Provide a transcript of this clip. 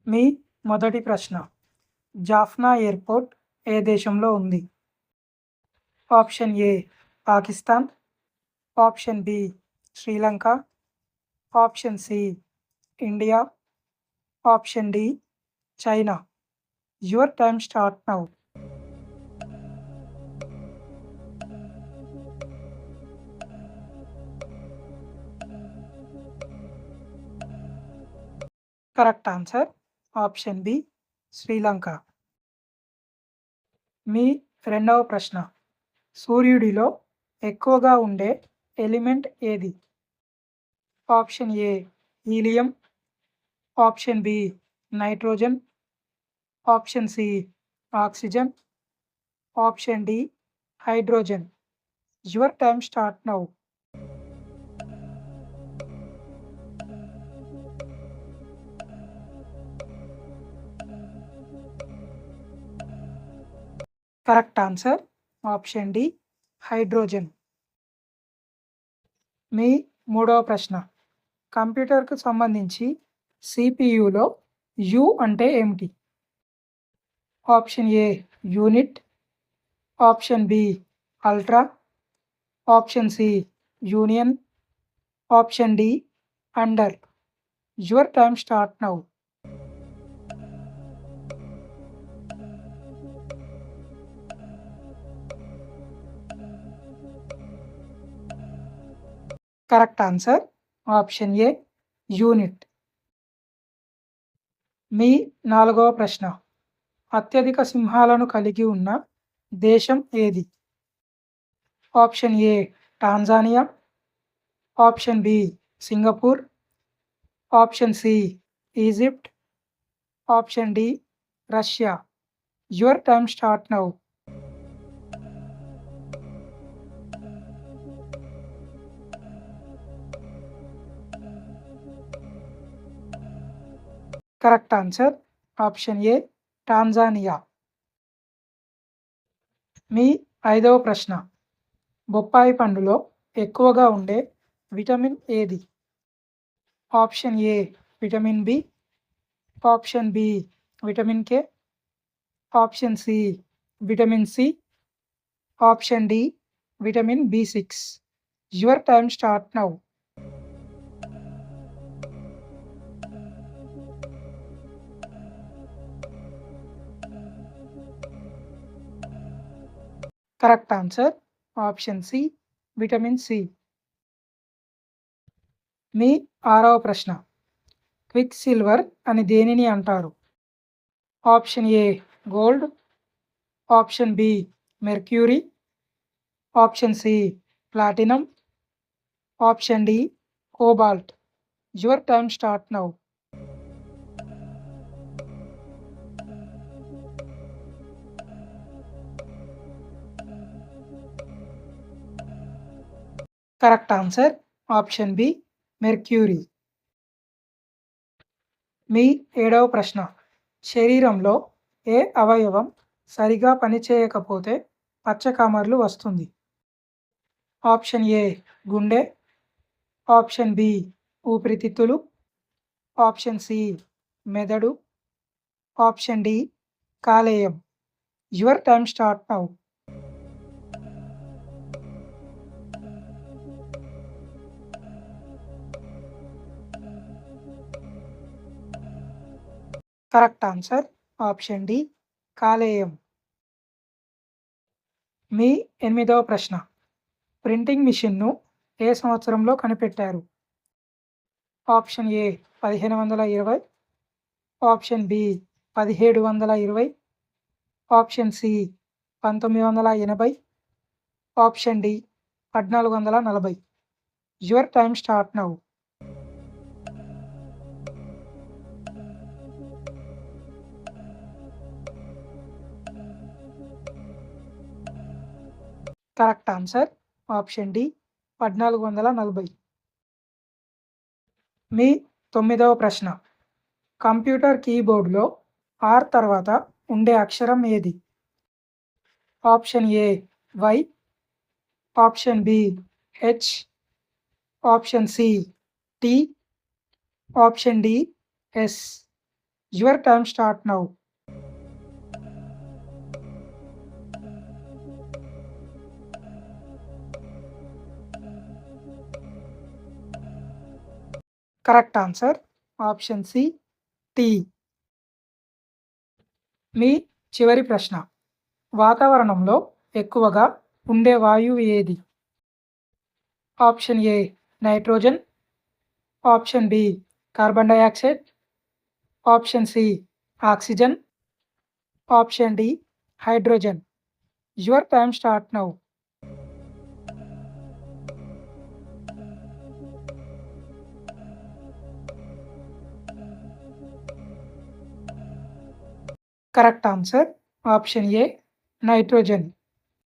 మీ మొదటి ప్రశ్న. జాఫ్నా ఎయిర్‌పోర్ట్ ఏ దేశంలో ఉంది? Option A Pakistan, option B Sri Lanka, option C India, option D China. Your time start now. Correct answer option B Sri Lanka. మీ రెండవ ప్రశ్న. సూర్యుడిలో ఎక్కువగా ఉండే ఎలిమెంట్ ఏది? Option A helium, option B nitrogen, option C oxygen, option D hydrogen. Your time start now. Correct answer option D hydrogen. మీ మూడవ ప్రశ్న. కంప్యూటర్కు సంబంధించి సిపియులో యు అంటే ఏమిటి? Option A unit, option B ultra, option C union, option D under. Your time start now. Correct answer option A unit. మీ నాలుగవ ప్రశ్న. అత్యధిక సింహాలను కలిగి ఉన్న దేశం ఏది? Option A Tanzania, option B Singapore, option C Egypt, option D Russia. Your time start now. Correct answer option A Tanzania. మీ ఐదవ ప్రశ్న. బొప్పాయి పండులో ఎక్కువగా ఉండే విటమిన్ ఏది? Option A vitamin B, option B vitamin K, option C vitamin C, option D vitamin బి6. Your time start now. Correct answer option C vitamin C. మీ ఆరవ ప్రశ్న. క్విక్ సిల్వర్ అని దేనిని అంటారు? Option A gold, option B mercury, option C platinum, option D cobalt. Your time start now. Correct answer option B mercury. మీ ఏడవ ప్రశ్న. శరీరంలో ఏ అవయవం సరిగా పనిచేయకపోతే పచ్చకామర్లు వస్తుంది? ఆప్షన్ ఏ గుండె, ఆప్షన్ బి ఊపిరితిత్తులు, ఆప్షన్ సి మెదడు, ఆప్షన్ డి కాలేయం. Your time start now. Correct answer option D కాలేయం. మీ ఎనిమిదవ ప్రశ్న. ప్రింటింగ్ మిషన్ను ఏ సంవత్సరంలో కనిపెట్టారు? Option A 1520, option B 1720, option C 1980, option D 1440. Your time start now. Correct answer option D 1440. మీ తొమ్మిదవ ప్రశ్న. కంప్యూటర్ కీబోర్డ్లో ఆర్ తర్వాత ఉండే అక్షరం ఏది? Option A Y, option B H, option C T, option D S. Your time start now. Correct answer. Option C. T. మీ చివరి ప్రశ్న. వాతావరణంలో ఎక్కువగా ఉండే వాయువు ఏది? Option A nitrogen, option B carbon dioxide, option C oxygen, option D hydrogen. Your time start now. Correct answer option A nitrogen.